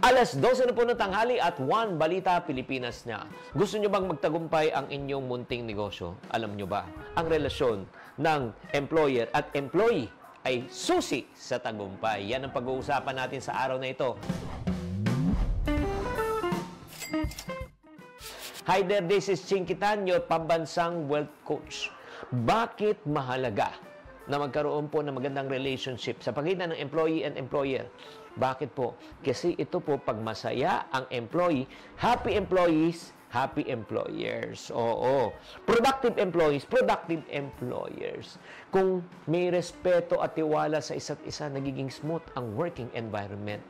Alas 12 na po ng tanghali at One Balita Pilipinas na. Gusto nyo bang magtagumpay ang inyong munting negosyo? Alam nyo ba, ang relasyon ng employer at employee ay susi sa tagumpay. Yan ang pag-uusapan natin sa araw na ito. Hi there, this is Chinky Tan, your pambansang wealth coach. Bakit mahalaga na magkaroon po ng magandang relationship sa pagitan ng employee and employer? Bakit po? Kasi ito po, pag masaya ang employee, happy employees, happy employers. Oo. Productive employees, productive employers. Kung may respeto at tiwala sa isa't isa, nagiging smooth ang working environment.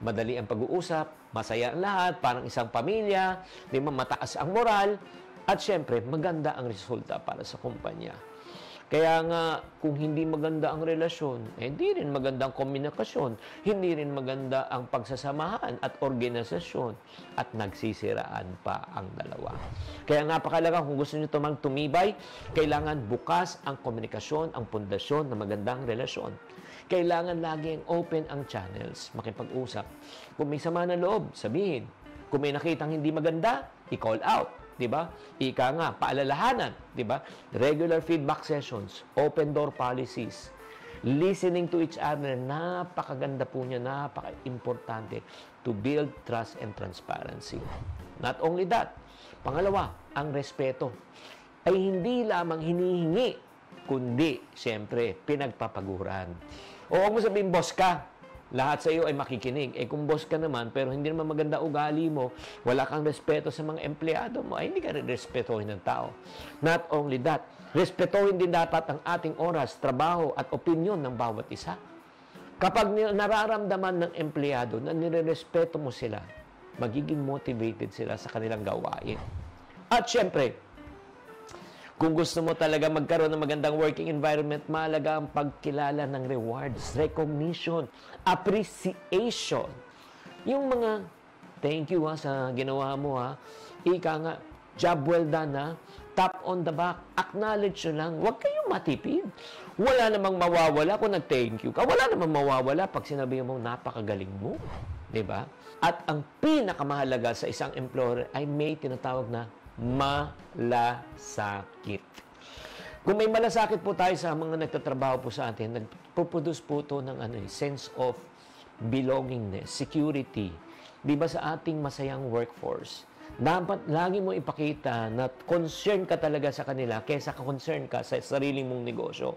Madali ang pag-uusap, masaya ang lahat, parang isang pamilya, di ba, mataas ang moral, at syempre, maganda ang resulta para sa kumpanya. Kaya nga, kung hindi maganda ang relasyon, hindi rin maganda ang komunikasyon, hindi rin maganda ang pagsasamahan at organisasyon, at nagsisiraan pa ang dalawa. Kaya napakalaga, kung gusto nyo tumibay, kailangan bukas ang komunikasyon, ang pundasyon ng magandang relasyon. Kailangan lagi ang open ang channels, makipag-usap. Kung may sama na loob, sabihin. Kung may nakitang hindi maganda, i-call out. Diba? Ika nga, paalalahanan, diba? Regular feedback sessions, open door policies, listening to each other, napakaganda po niya, napaka-importante to build trust and transparency. Not only that, pangalawa, ang respeto ay hindi lamang hinihingi, kundi, siyempre, pinagpapaguran. O huwag mo sabihin, boss ka, lahat sa iyo ay makikinig. Kung boss ka naman, pero hindi naman maganda ugali mo, wala kang respeto sa mga empleyado mo, ay hindi ka rin respetuhin ng tao. Not only that, respetuhin din dapat ang ating oras, trabaho at opinyon ng bawat isa. Kapag nararamdaman ng empleyado na nirerespeto mo sila, magiging motivated sila sa kanilang gawain. At syempre, kung gusto mo talaga magkaroon ng magandang working environment, mahalaga ang pagkilala ng rewards, recognition, appreciation. Yung mga, thank you sa ginawa mo ika nga, job well done tap on the back, acknowledge nyo lang, huwag kayong matipid. Wala namang mawawala kung nag-thank you ka. Wala namang mawawala pag sinabi mo, napakagaling mo. Diba? At ang pinakamahalaga sa isang employer ay may tinatawag na malasakit. Kung may malasakit po tayo sa mga nagtatrabaho po sa atin, nagpo-produce po ito ng sense of belongingness, security. Di ba sa ating masayang workforce, dapat lagi mo ipakita na concern ka talaga sa kanila kaysa concern ka sa sarili mong negosyo.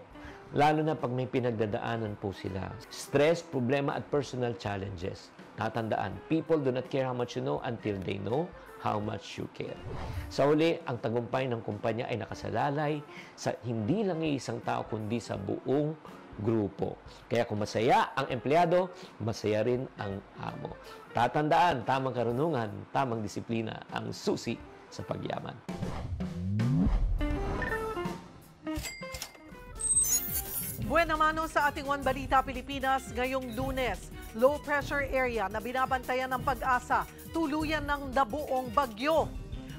Lalo na pag may pinagdadaanan po sila. Stress, problema at personal challenges. Tatandaan, people do not care how much you know until they know how much you care. Sa huli, ang tagumpay ng kumpanya ay nakasalalay sa hindi lang isang tao, kundi sa buong grupo. Kaya kung masaya ang empleyado, masaya rin ang amo. Tatandaan, tamang karunungan, tamang disiplina ang susi sa pagyaman. Buena mano sa ating One Balita Pilipinas ngayong Lunes. Low pressure area na binabantayan ng Pag-asa, tuluyan ng nabuong bagyo.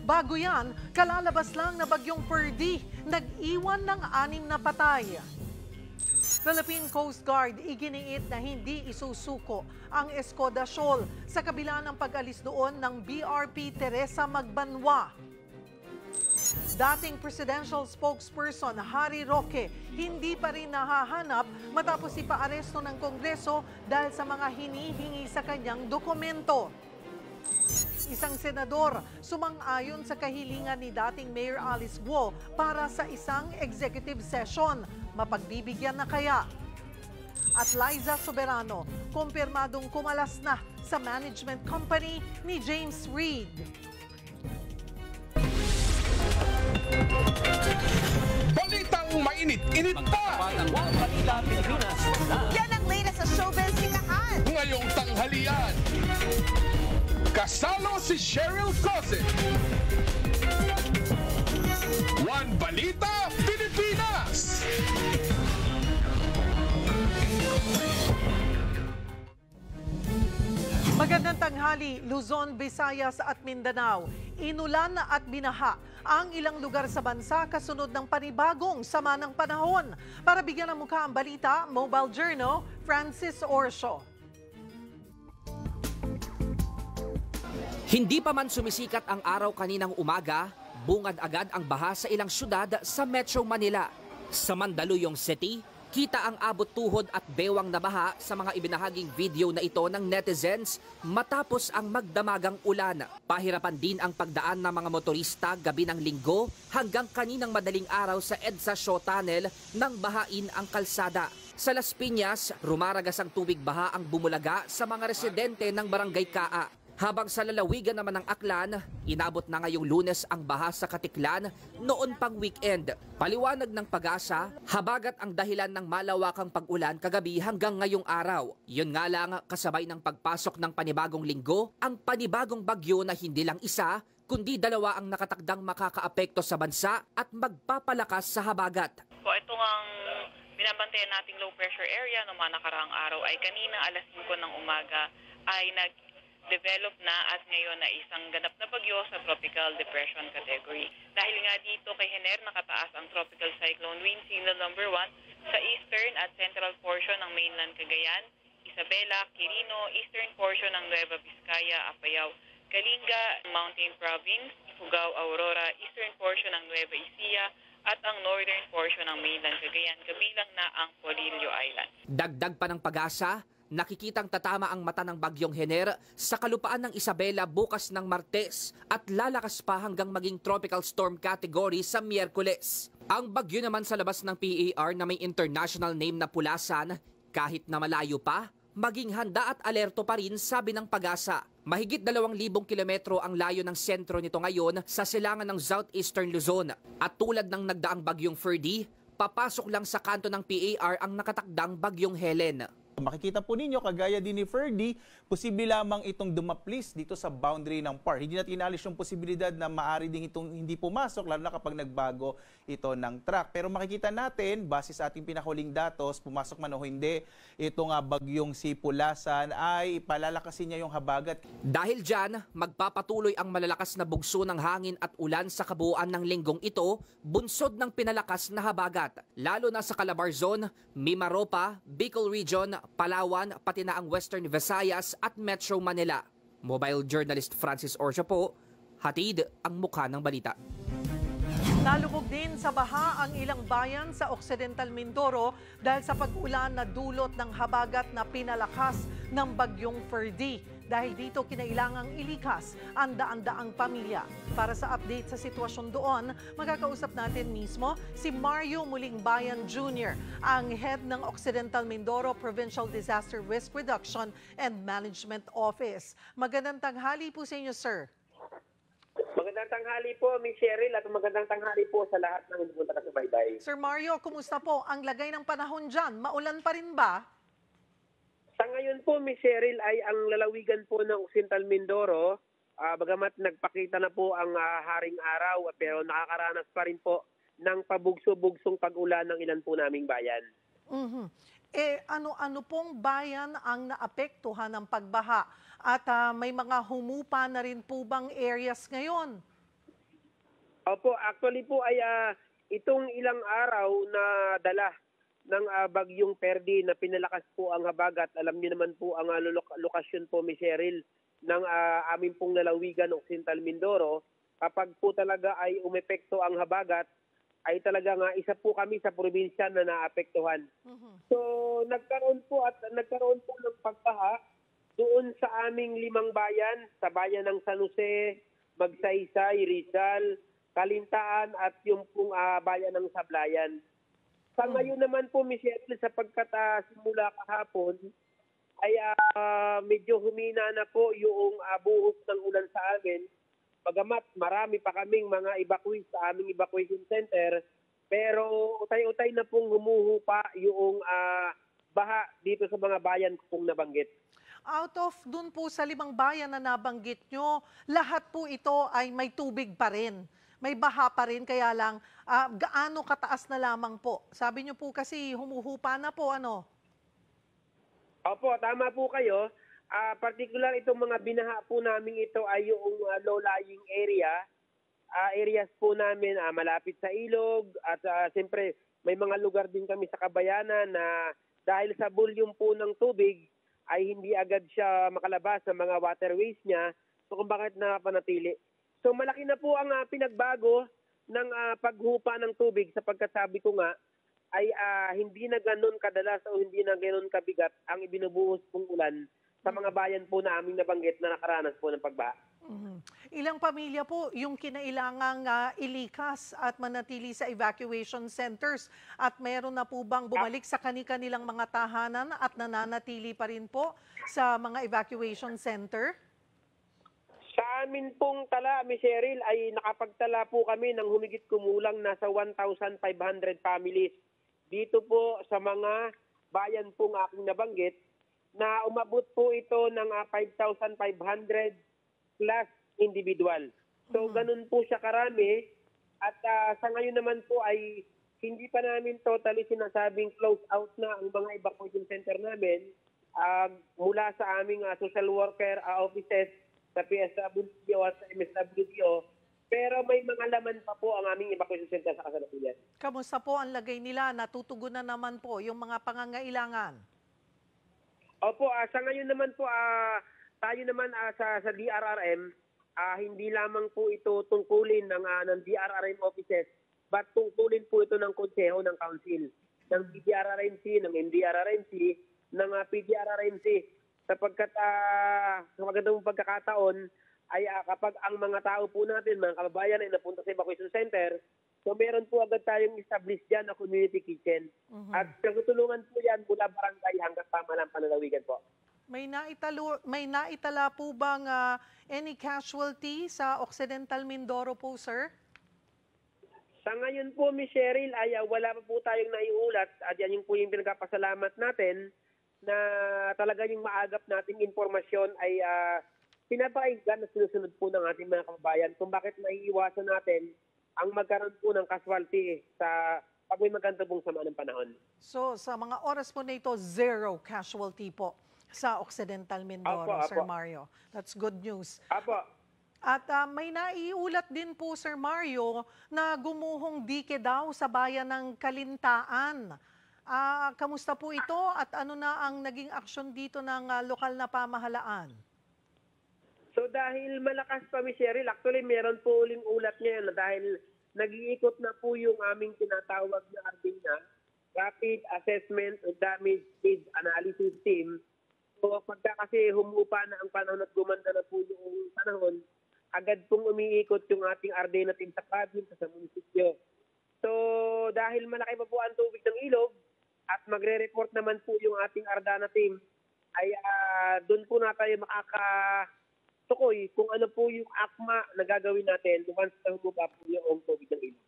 Bago yan, kalalabas lang na bagyong Perdi, nag-iwan ng 6 na patay. Philippine Coast Guard iginiit na hindi isusuko ang Escoda Shoal sa kabila ng pag-alis doon ng BRP Teresa Magbanwa. Dating presidential spokesperson Harry Roque hindi pa rin nahahanap matapos ipaaresto ng Kongreso dahil sa mga hinihingi sa kanyang dokumento. Isang senador sumang-ayon sa kahilingan ni dating Mayor Alice Guo para sa isang executive session. Mapagbibigyan na kaya? At Liza Soberano, kumpirmadong kumalas na sa management company ni James Reid. Balitang mainit-init pa! Balita Pilipinas. Yan ang latest sa showbiz sikahan. Ngayong tanghalian, kasalo si Cheryl Cose. One Balita Pilipinas! Magandang tanghali, Luzon, Visayas at Mindanao. Inulan at binaha ang ilang lugar sa bansa kasunod ng panibagong sama ng panahon. Para bigyan ng mukha ang balita, Mobile Journal, Francis Orso. Hindi pa man sumisikat ang araw kaninang umaga, bungad agad ang baha sa ilang syudad sa Metro Manila. Sa Mandaluyong City, kita ang abot tuhod at bewang na baha sa mga ibinahaging video na ito ng netizens matapos ang magdamagang ulan. Pahirapan din ang pagdaan ng mga motorista gabi ng Linggo hanggang kaninang madaling araw sa EDSA Shaw Tunnel nang bahain ang kalsada. Sa Las Piñas, rumaragas ang tubig baha ang bumulaga sa mga residente ng Barangay Kaa. Habang sa lalawigan naman ng Aklan, inabot na ngayong Lunes ang baha sa Katiklan noon pang weekend. Paliwanag ng Pag-asa, habagat ang dahilan ng malawakang pag-ulan kagabi hanggang ngayong araw. Yun nga lang, kasabay ng pagpasok ng panibagong linggo, ang panibagong bagyo na hindi lang isa, kundi dalawa ang nakatakdang makakaapekto sa bansa at magpapalakas sa habagat. Ito ang binabantayan nating low pressure area noong mga nakaraang araw ay kanina alas 5 ng umaga ay nag-develop na at ngayon na isang ganap na bagyo sa tropical depression category. Dahil nga dito kay Hener nakataas ang tropical cyclone wind signal number 1 sa eastern at central portion ng mainland Cagayan, Isabela, Quirino, eastern portion ng Nueva Vizcaya, Apayao, Kalinga, Mountain Province, Ifugao, Aurora, eastern portion ng Nueva Ecija, at ang northern portion ng mainland Cagayan, kabilang na ang Polillo Island. Dagdag pa ng Pag-asa, nakikitang tatama ang mata ng bagyong Hener sa kalupaan ng Isabela bukas ng Martes at lalakas pa hanggang maging tropical storm category sa Miyerkules. Ang bagyo naman sa labas ng PAR na may international name na Pulasan, kahit na malayo pa, maging handa at alerto pa rin, sabi ng Pag-asa. Mahigit 2,000 kilometro ang layo ng sentro nito ngayon sa silangan ng southeastern Luzon. At tulad ng nagdaang bagyong Ferdy, papasok lang sa kanto ng PAR ang nakatakdang bagyong Helen. Makikita po ninyo, kagaya din ni Ferdy, posible lamang itong dumaplis dito sa boundary ng PAR. Hindi natin inalis yung posibilidad na maaari din itong hindi pumasok, lalo na kapag nagbago ito ng track. Pero makikita natin, base sa ating pinahuling datos, pumasok man o hindi, itong bagyong si Pulasan ay palalakasin niya yung habagat. Dahil dyan, magpapatuloy ang malalakas na bugso ng hangin at ulan sa kabuuan ng linggong ito, bunsod ng pinalakas na habagat. Lalo na sa Calabar Zone, Mimaropa, Bicol Region, Palawan, pati na ang Western Visayas at Metro Manila. Mobile journalist Francis Orsia po, hatid ang mukha ng balita. Nalubog din sa baha ang ilang bayan sa Occidental Mindoro dahil sa pag-ulan na dulot ng habagat na pinalakas ng bagyong Ferdy. Dahil dito kinailangang ilikas ang daan-daang pamilya. Para sa update sa sitwasyon doon, magkakausap natin mismo si Mario Muling Bayan Jr., ang head ng Occidental Mindoro Provincial Disaster Risk Reduction and Management Office. Magandang tanghali po sa inyo, sir. Magandang tanghali po, Ms. Cheryl, at magandang tanghali po sa lahat ng pumunta sa baybay. Sir Mario, kumusta po ang lagay ng panahon dyan? Maulan pa rin ba? Sa ngayon po, Ms. Cheryl, ay ang lalawigan po ng Occidental Mindoro, bagamat nagpakita na po ang haring araw, pero nakakaranas pa rin po ng pabugso-bugsong pag-ulan ng ilan po naming bayan. Ano pong bayan ang naapektuhan ng pagbaha? At may mga humupa na rin po bang areas ngayon? Opo, actually po ay itong ilang araw na dala ng bagyong Ferdy na pinalakas po ang habagat. Alam niyo naman po ang lokasyon po, Ms. Cheryl, ng aming pong lalawigan Occidental Mindoro. Kapag po talaga ay umepekto ang habagat, ay talaga nga isa po kami sa probinsya na naapektuhan. So nagkaroon po ng pagbaha doon sa aming 5 bayan, sa bayan ng San Jose, Magsaysay, Rizal, Kalintaan at yung pong bayan ng Sablayan. Sa ngayon naman po, Ms. Cheryl, sapagkat simula kahapon ay medyo humina na po yung buhos ng ulan sa amin. Bagamat marami pa kaming mga evacuees sa aming evacuation center, pero utay-utay na pong humuhupa yung baha dito sa mga bayan kung nabanggit. Out of dun po sa 5 bayan na nabanggit nyo, lahat po ito ay may tubig pa rin. May baha pa rin, kaya lang gaano kataas na lamang po? Sabi nyo po kasi humuhupa na po, ano? Opo, tama po kayo. Particular itong mga binaha po namin ito ay yung low-lying area. Areas po namin malapit sa ilog at siyempre may mga lugar din kami sa Kabayanan na dahil sa volume po ng tubig ay hindi agad siya makalabas sa mga waterways niya. So kung bakit napanatili. So malaki na po ang pinagbago ng paghupa ng tubig sapagkat sabi ko nga ay hindi na ganun kadalas o hindi na ganun kabigat ang ibinubuhos pong ulan sa mga bayan po na aming nabanggit na nakaranas po ng pagbaha. Ilang pamilya po yung kinailangang ilikas at manatili sa evacuation centers? At meron na po bang bumalik sa kanilang mga tahanan at nananatili pa rin po sa mga evacuation center? Sa amin pong tala, Ms. Cheryl, ay nakapagtala po kami ng humigit kumulang nasa 1,500 families. Dito po sa mga bayan pong aking nabanggit na umabot po ito ng 5,500 plus individual. So ganun po siya karami at sa ngayon naman po ay hindi pa namin totally sinasabing close out na ang mga evacuation center namin mula sa aming social worker offices sa PSWDO at sa MSWDO, pero may mga laman pa po ang aming evacuation center sa kasalukuyan. Kamusta po ang lagay nila? Natutugunan naman po yung mga pangangailangan? Opo, sa ngayon naman po, tayo naman sa DRRM, hindi lamang po ito tungkulin ng DRRM offices, but tungkulin po ito ng konseho ng council, ng DRRMC, ng MDRRMC, ng PDRRMC. Sapagkat sa magandang pagkakataon ay kapag ang mga tao po natin, mga kababayan ay napunta sa evacuation center, so meron po agad tayong established dyan na community kitchen. At nagtutulungan po yan mula barangay hanggang pamahalang panlalawigan po. May naitala po bang any casualty sa Occidental Mindoro po, sir? Sa ngayon po, Ms. Cheryl, ay wala pa po tayong naiulat at yan yung po yung pinagkapasalamat natin na talaga yung maagap nating informasyon ay pinapakinggan na sinusunod po ng ating mga kababayan kung bakit maiiwasan natin ang magkaroon po ng casualty sa pag may maganda pong sama ng panahon. So sa mga oras po na ito, zero casualty po sa Occidental Mindoro, Apo. Sir Mario. That's good news. Apo. At may naiulat din po, Sir Mario, na gumuhong dike daw sa bayan ng Kalintaan. Kamusta po ito at ano na ang naging aksyon dito ng lokal na pamahalaan? So dahil malakas pa, Ms. Cheryl, actually meron po uling ulat ngayon na dahil nag-iikot na po yung aming tinatawag na RDNA, Rapid Assessment and Damage Needs Analysis Team. So pagka kasi humupa na ang panahon at gumanda na po yung panahon, agad pong umiikot yung ating RDNA team sa province, sa munisipyo. So dahil malaki pa po ang tubig ng ilog at magre-report naman po yung ating Ardana team, ay doon po na tayo makakatukoy kung ano po yung akma na gagawin natin once na humupa po yung tubig ng ilog.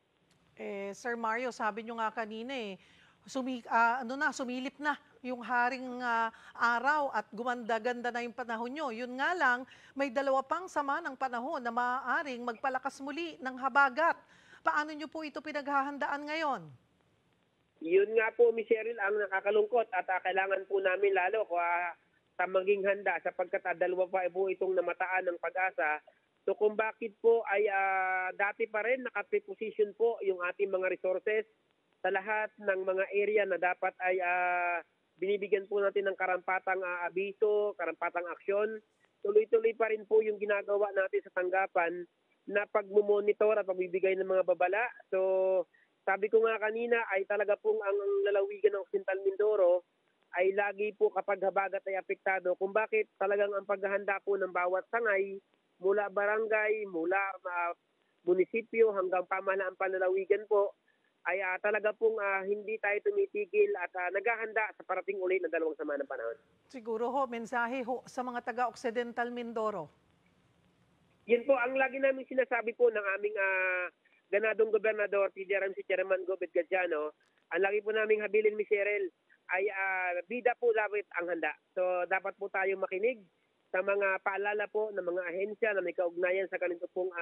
Sir Mario, sabi nyo nga kanina sumilip na yung haring araw at gumanda-ganda na yung panahon nyo. Yun nga lang, may dalawa pang sama ng panahon na maaaring magpalakas muli ng habagat. Paano nyo po ito pinaghahandaan ngayon? Yun nga po, Ms. Cheryl, ang nakakalungkot at kailangan po namin lalo sa maging handa sapagkat dalawa pa po itong namataan ng pag-asa. So kung bakit po ay dati pa rin nakapreposition po yung ating mga resources sa lahat ng mga area na dapat ay binibigyan po natin ng karampatang abiso, karampatang aksyon. Tuloy-tuloy pa rin po yung ginagawa natin sa tanggapan na pagmumonitor at pagbibigay ng mga babala. So sabi ko nga kanina ay talaga pong ang lalawigan ng Occidental Mindoro ay lagi po kapag habagat ay apektado kung bakit talagang ang paghahanda po ng bawat sangay mula barangay, mula munisipyo hanggang pamahalaan panlalawigan po ay talaga pong hindi tayo tumitigil at naghahanda sa parating ulit na dalawang sama ng panahon. Siguro mensahe sa mga taga-Occidental Mindoro. Yun po ang lagi namin sinasabi po ng aming ganadong gobernador, PDRMC Chairman Gobet Gadiano, ang lagi po naming habilin, Ms. Cheryl, ay bida po dapat ang handa. So dapat po tayo makinig sa mga paalala po ng mga ahensya na may kaugnayan sa ganito pong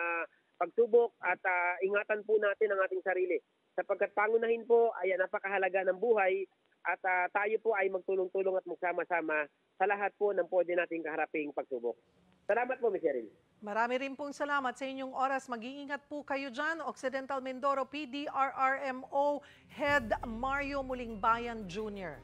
pagsubok at ingatan po natin ang ating sarili. Sapagkat pangunahin po ay napakahalaga ng buhay at tayo po ay magtulong-tulong at magsama-sama sa lahat po ng pwede nating kaharaping pagsubok. Salamat po, Ms. Cheryl. Marami rin pong salamat sa inyong oras. Mag-iingat po kayo dyan. Occidental Mindoro PDRRMO Head Mario Mulingbayan Jr.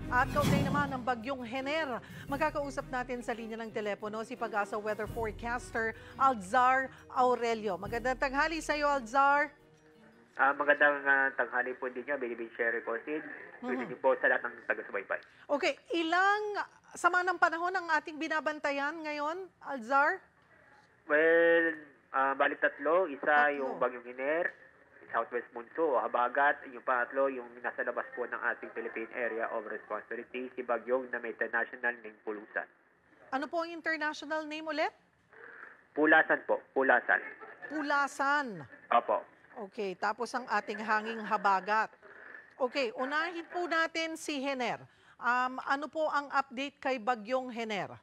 At kaugnay naman ng bagyong Hener, magkakausap natin sa linya ng telepono si Pag-asa weather forecaster Alzar Aurelio. Magandang tanghali sa iyo, Alzar. Magandang tanghali po din niyo, Baby Sherry Cosid. Good evening po sa lahat ng taga-subaybay. Okay, ilang sama ng panahon ang ating binabantayan ngayon, Alzar? Well, bali tatlo. Isa yung bagyong Hener, Southwest Monso o Habagat. Yung pangatlo, yung nasa labas po ng ating Philippine Area of Responsibility, si bagyong na may international name Pulusan. Ano po ang international name ulit? Pulasan po, Pulasan. Pulasan. Opo. Okay, tapos ang ating hanging Habagat. Okay, unahin po natin si Hener. Ano po ang update kay bagyong Hener?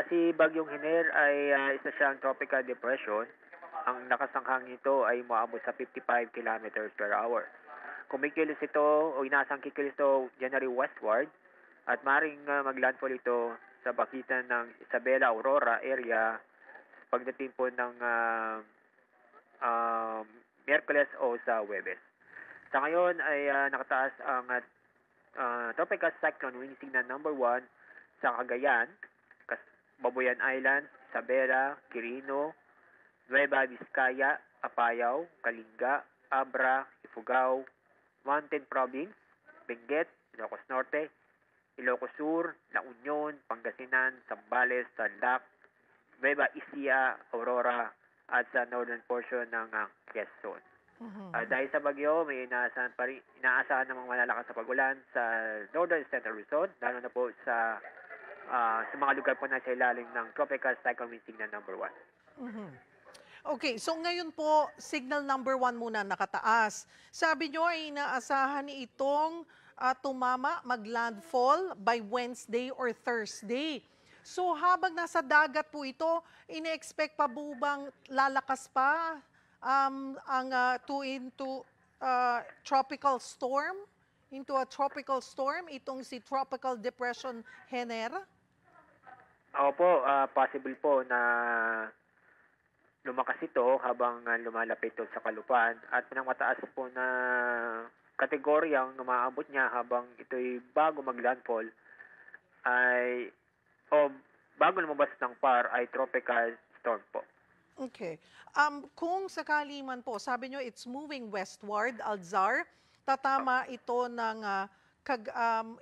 Si bagyong Hener ay isa siyang tropical depression. Ang nakasanghang nito ay maabot sa 55 kilometers per hour. Kumikilos ito o inasang kikilos ito January westward at maring maglandfall ito sa bakitan ng Isabela Aurora area pagdating po ng Miyerkules o sa Huwebes. Sa ngayon ay nakataas ang tropical cyclone wind signal number 1 sa Cagayan, Babuyan Islands, Isabela, Quirino, Nueva Vizcaya, Apayao, Kalinga, Abra, Ifugao, Mountain Province, Benguet, Ilocos Norte, Ilocos Sur, La Union, Pangasinan, Zambales, Tarlac, Nueva Ecija, Aurora, at sa northern portion ng Quezon. Dahil sa bagyo, may inaasahan namang malalakas na pagulan sa northern central Luzon, lalo na po sa mga lugar po na sa ilalim ng tropical cyclone wind signal number 1. Okay, so ngayon po, signal number 1 muna nakataas. Sabi nyo ay inaasahan itong tumama, mag-landfall by Wednesday or Thursday. So habang nasa dagat po ito, ine-expect pa po bang lalakas pa ang tropical storm? Into a tropical storm, itong si Tropical Depression Hener? Opo, possible po na lumakas ito habang lumalapit ito sa kalupaan at ng mataas po na kategoryang umaabot niya habang ito'y bago mag-landfall ay bago lumabas ng PAR ay tropical storm po. Okay. Kung sakali man po, sabi nyo it's moving westward, Alzar, tatama ito ng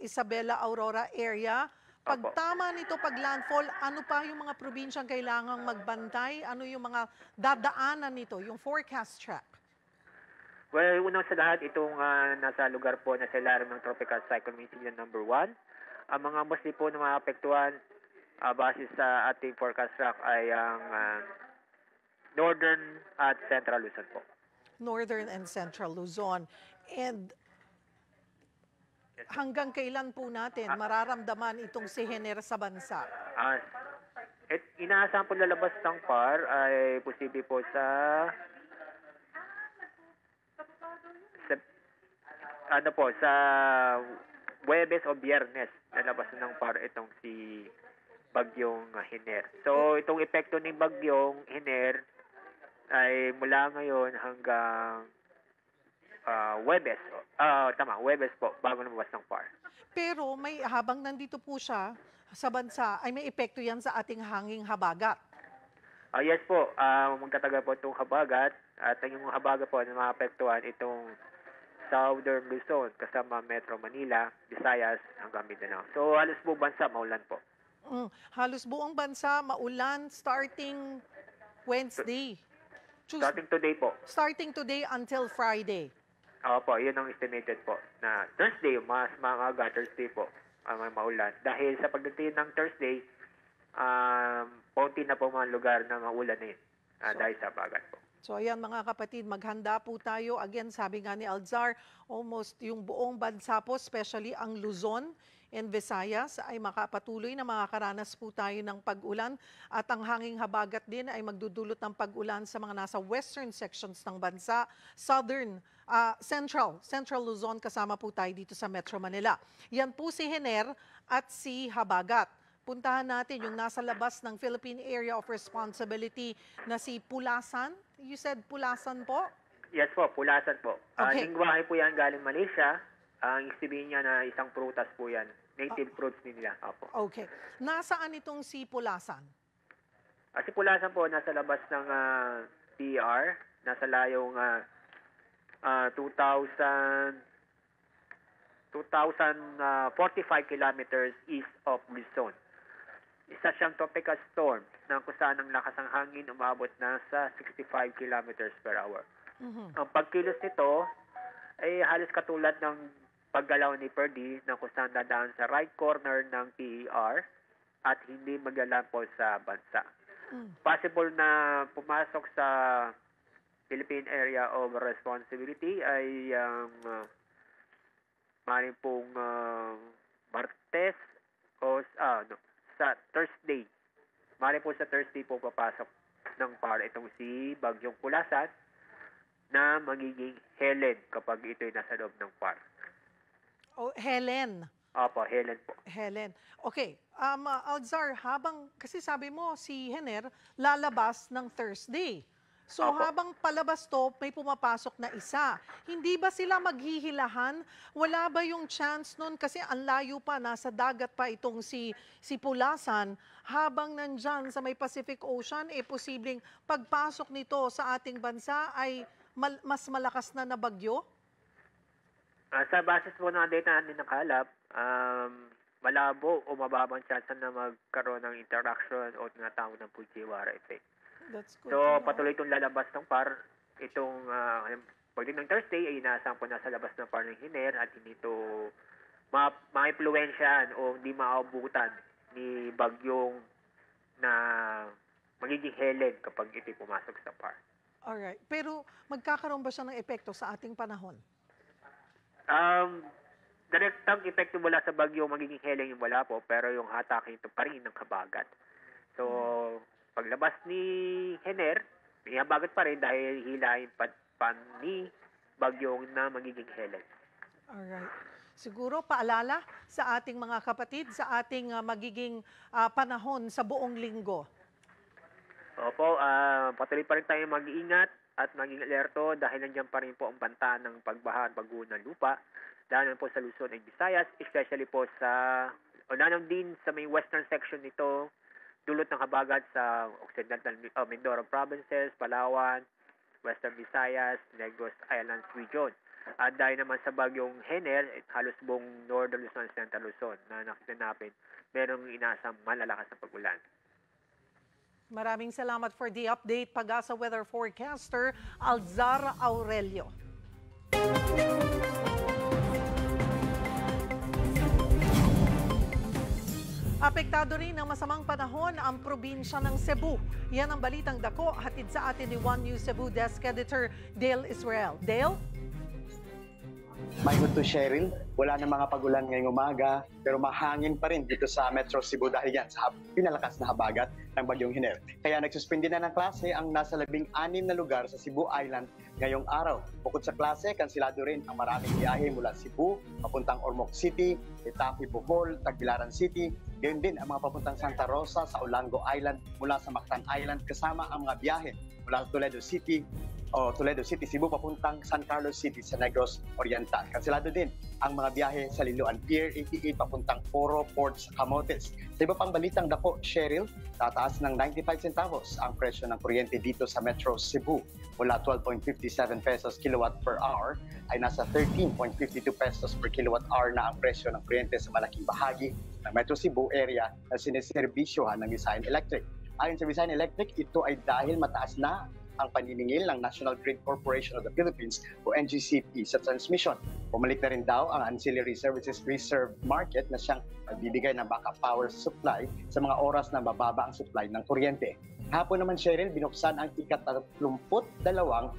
Isabela Aurora area. Pagtama nito, pag landfall, ano pa yung mga probinsyang kailangang magbantay? Ano yung mga dadaanan nito, yung forecast track? Well, unang sa lahat, itong nasa lugar po na sa ilalim ng tropical cyclone wind signal number 1. Ang mga mostly po na maapektuhan base sa ating forecast track ay ang northern at central Luzon po. Northern and central Luzon. And hanggang kailan po natin mararamdaman itong si Hener sa bansa? Inaasahan po lalabas ng PAR ay posible po sa Huwebes o Biyernes lalabas ng PAR itong si bagyong Hener. So itong epekto ng bagyong Hener ay mula ngayon hanggang Huwebes. Huwebes po, bago lumabas ng PAR. Pero habang nandito po siya sa bansa, ay may epekto yan sa ating hanging Habagat. Yes po, magtatagal po itong Habagat at yung Habagat po na maapektuhan itong Southern Luzon kasama Metro Manila, Visayas hanggang Mindanao. So halos buong bansa maulan po. Halos buong bansa maulan starting Wednesday. Starting today po. Starting today until Friday. Opo, yun ang estimated po. Na Thursday, mas maaga Thursday po ang maulan. Dahil sa pagdating ng Thursday, paunti na po mga lugar na maulan na yun dahil sa bagat po. So ayan mga kapatid, maghanda po tayo. Again, sabi nga ni Alzar, almost yung buong bansa po, especially ang Luzon and Visayas, ay makapatuloy na makakaranas po tayo ng pag-ulan. At ang hanging Habagat din ay magdudulot ng pag-ulan sa mga nasa western sections ng bansa, Central Luzon, kasama po tayo dito sa Metro Manila. Yan po si Hener at si Habagat. Puntahan natin yung nasa labas ng Philippine Area of Responsibility na si Pulasan. You said Pulasan po? Yes po, Pulasan po. Okay. Lingwahe po yan galing Malaysia Ang sabihin niya na isang prutas po yan. Native fruits din nila. Opo. Okay. Nasaan itong si Pulasan? Si Pulasan po, nasa labas ng PER. Nasa layong 2,045 kilometers east of Luzon. Isa siyang tropical storm na kung saan ang lakas ng hangin umabot na sa 65 kilometers per hour. Ang pagkilos nito ay halos katulad ng paggalaw ni Perdi na kung saan dadaan sa right corner ng PER at hindi maglalampo sa bansa. Possible na pumasok sa Philippine Area of Responsibility ay maaaring pong Martes o sa Thursday. Maaaring po sa Thursday po papasok ng PAR itong si Bagyong Pulasan na magiging Helen kapag ito'y nasa loob ng PAR. Oh, Helen. Opo, Helen po. Helen. Okay. Alzar, kasi sabi mo si Hener lalabas ng Thursday. So Opo. habang palabas to, may pumapasok na isa. Hindi ba sila maghihilahan? Wala ba yung chance nun? Kasi ang layo pa, nasa dagat pa itong si Pulasan. Habang nandyan sa may Pacific Ocean, posibleng pagpasok nito sa ating bansa ay mas malakas na bagyo? Sa basis po ng data natin nakalap, malabo o mababang chance na magkaroon ng interaction o tinatawag ng Fujiwara effect. That's good. So, patuloy itong lalabas ng PAR. Itong pagdating ng Thursday ay inaasahan po nasa labas ng PAR ng Hiner at hindi ito ma-influensyahan o hindi maabutan ni bagyong na magiging Helen kapag ito'y pumasok sa PAR. Alright. Pero magkakaroon ba siya ng epekto sa ating panahon? Direktang epekto mula sa bagyo magiging Helen yung wala po, pero yung hatakin ito pa rin ng habagat. So, paglabas ni Hener, may habagat pa rin dahil hilahin pa ni bagyong na magiging Helen. Alright. Siguro paalala sa ating mga kapatid, sa ating magiging panahon sa buong linggo. Opo, patuloy pa rin tayo mag-iingat at maging alerto dahil nandiyan pa rin po ang banta ng pagbaha at pagguho ng lupa. Lalo po sa Luzon at Visayas, especially po lalo din sa may western section nito, dulot ng habagat sa Occidental Mindoro Provinces, Palawan, Western Visayas, Negros Islands region. At dahil naman sa bagyong Hener, halos buong Northern Luzon at Central Luzon na nakita natin, merong inaasang malalakas na pag-ulan. Maraming salamat for the update, Pag-asa weather forecaster Alzar Aurelio. Apektado rin ng masamang panahon ang probinsya ng Cebu. Yan ang balitang dako, hatid sa atin ni One News Cebu Desk Editor Dale Israel. Dale? My good to Cheryl, wala na mga pagulan ngayong umaga, pero mahangin pa rin dito sa Metro Cebu dahil yan sa pinalakas na habagat ng bagyong Hiner. Kaya nagsuspindi na ng klase ang nasa 16 na lugar sa Cebu Island ngayong araw. Bukod sa klase, kansilado rin ang maraming biyahe mula Cebu, papuntang Ormoc City, Itapi, Bohol, Tagbilaran City, gayon din ang mga papuntang Santa Rosa sa Olango Island mula sa Mactan Island kasama ang mga biyahe mula sa Toledo City, Cebu papuntang San Carlos City sa Negros Oriental. Kansilado din ang mga biyahe sa Liloan Pier 88 papuntang Oro Port sa Camotes. Sa iba pang balitang dako, Cheryl, tataas ng 95 centavos ang presyo ng kuryente dito sa Metro Cebu. Mula 12.57 pesos kilowatt per hour ay nasa 13.52 pesos per kilowatt hour na ang presyo ng kuryente sa malaking bahagi ng Metro Cebu area na sineserbisyohan ng Visayan Electric. Ayon sa Visayan Electric, ito ay dahil mataas na ang paniningil ng National Grid Corporation of the Philippines o NGCP sa transmission. Bumalik na rin daw ang Ancillary Services Reserve Market na siyang nagbibigay ng backup power supply sa mga oras na bababa ang supply ng kuryente. Hapon naman, Cheryl, binuksan ang ika-32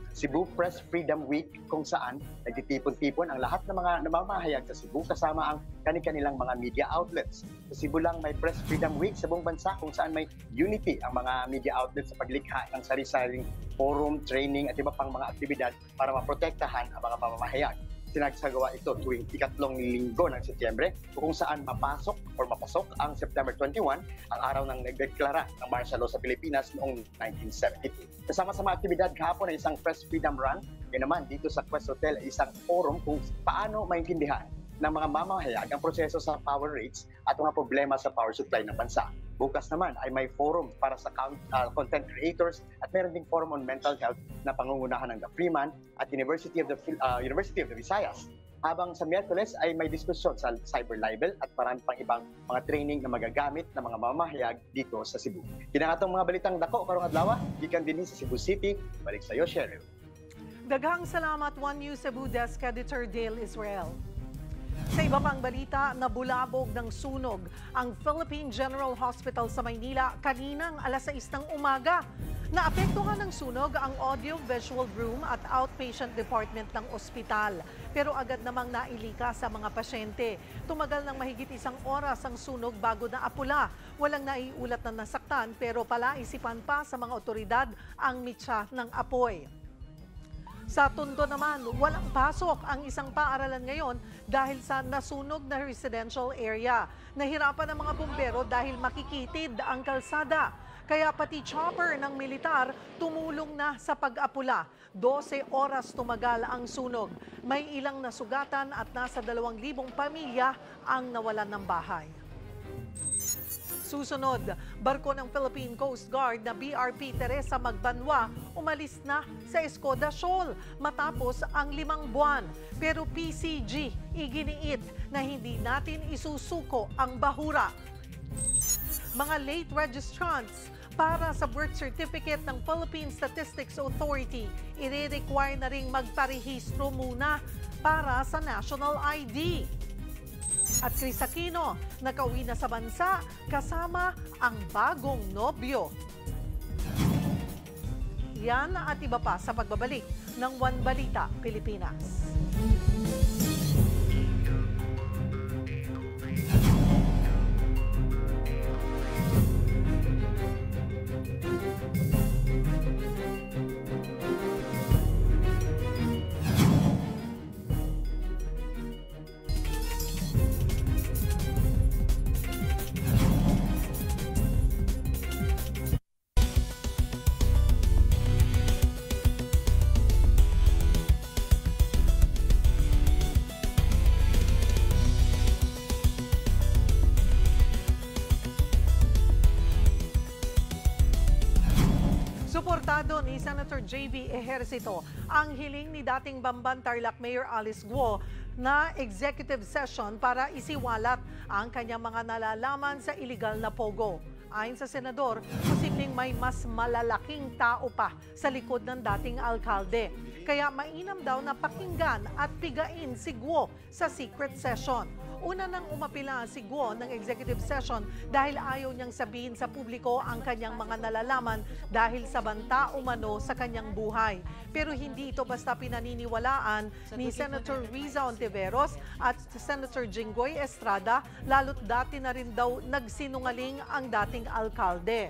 Cebu Press Freedom Week kung saan nagtitipon-tipon ang lahat ng mga namamahayag sa Cebu kasama ang kanilang mga media outlets. Sa Cebu lang may Press Freedom Week sa buong bansa kung saan may unity ang mga media outlets sa paglikha ng sari-saring forum, training at iba pang mga aktibidad para maprotektahan ang mga mamamahayag. Sinagsagawa ito tuwing ikatlong linggo ng Setyembre kung saan mapasok ang September 21, ang araw ng nagdeklara ng martial law sa Pilipinas noong 1972. Kasama sa mga aktibidad kahapon ay isang Press Freedom Run, yan naman dito sa Quest Hotel ay isang forum kung paano maintindihan ng mga mamahayag ang proseso sa power rates at mga problema sa power supply ng bansa. Bukas naman ay may forum para sa content creators at meron ding forum on mental health na pangungunahan ng The Freeman at University of the Visayas. Habang sa Miyerkules ay may diskusyon sa cyber libel at marami pang ibang mga training na magagamit ng mga mamahayag dito sa Cebu. Kinangatong mga balitang dako karong adlaw, gikan din sa Cebu City. Balik sa iyo, Cheryl. Daghang salamat, One News Cebu Desk Editor Dale Israel. Sa iba pang balita, nabulabog ng sunog ang Philippine General Hospital sa Maynila kaninang alas 6 ng umaga. Naapektuhan ng sunog ang audio-visual room at outpatient department ng ospital. Pero agad namang nailika sa mga pasyente. Tumagal ng mahigit 1 oras ang sunog bago naapula. Walang naiulat na nasaktan pero palaisipan pa sa mga otoridad ang mitsa ng apoy. Sa Tondo naman, walang pasok ang isang paaralan ngayon dahil sa nasunog na residential area. Nahirapan ang mga bumbero dahil makikitid ang kalsada. Kaya pati chopper ng militar tumulong na sa pag-apula. 12 oras tumagal ang sunog. May ilang nasugatan at nasa 2,000 pamilya ang nawalan ng bahay. Susunod, barko ng Philippine Coast Guard na BRP Teresa Magbanwa umalis na sa Escoda Shoal matapos ang 5 buwan. Pero PCG iginiit na hindi natin isusuko ang bahura. Mga late registrants para sa birth certificate ng Philippine Statistics Authority, i-require na ring magparehistro muna para sa national ID. At Chris Aquino, nakauwi na sa bansa kasama ang bagong nobyo. Yan at iba pa sa pagbabalik ng One Balita Pilipinas. Suportado ni Senator J.V. Ejercito ang hiling ni dating Bamban Tarlac Mayor Alice Guo na executive session para isiwalat ang kanyang mga nalalaman sa iligal na pogo. Ayon sa senador, posibleng may mas malalaking tao pa sa likod ng dating alkalde. Kaya mainam daw na pakinggan at pigain si Guo sa secret session. Una nang umapila si Guo ng executive session dahil ayaw niyang sabihin sa publiko ang kanyang mga nalalaman dahil sa banta umano sa kanyang buhay. Pero hindi ito basta pinaniniwalaan ni Senator Riza Ontiveros at Senator Jinggoy Estrada, lalo't dati na rin daw nagsinungaling ang dating alkalde.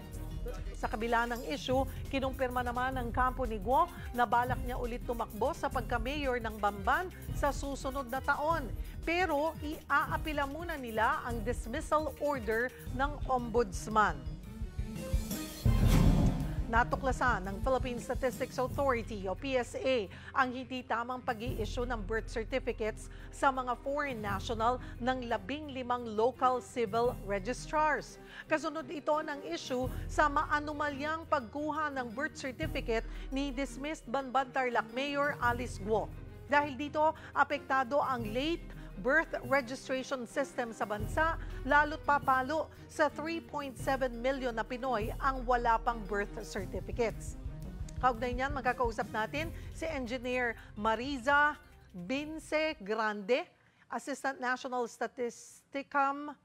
Sa kabila ng issue, kinumpirma naman ng kampo ni Guo na balak niya ulit tumakbo sa pagka-mayor ng Bamban sa susunod na taon. Pero iaapila muna nila ang dismissal order ng ombudsman. Natuklasan ng Philippine Statistics Authority o PSA ang hindi tamang pag-i-issue ng birth certificates sa mga foreign national ng 15 local civil registrars. Kasunod ito ng issue sa maanumalyang pagkuha ng birth certificate ni dismissed Bamban Tarlac Mayor Alice Guo. Dahil dito, apektado ang late birth registration system sa bansa, lalo't papalo sa 3.7 million na Pinoy ang wala pang birth certificates. Kaugnay niyan, magkakausap natin si Engineer Mariza Bince Grande, Assistant National Statisticam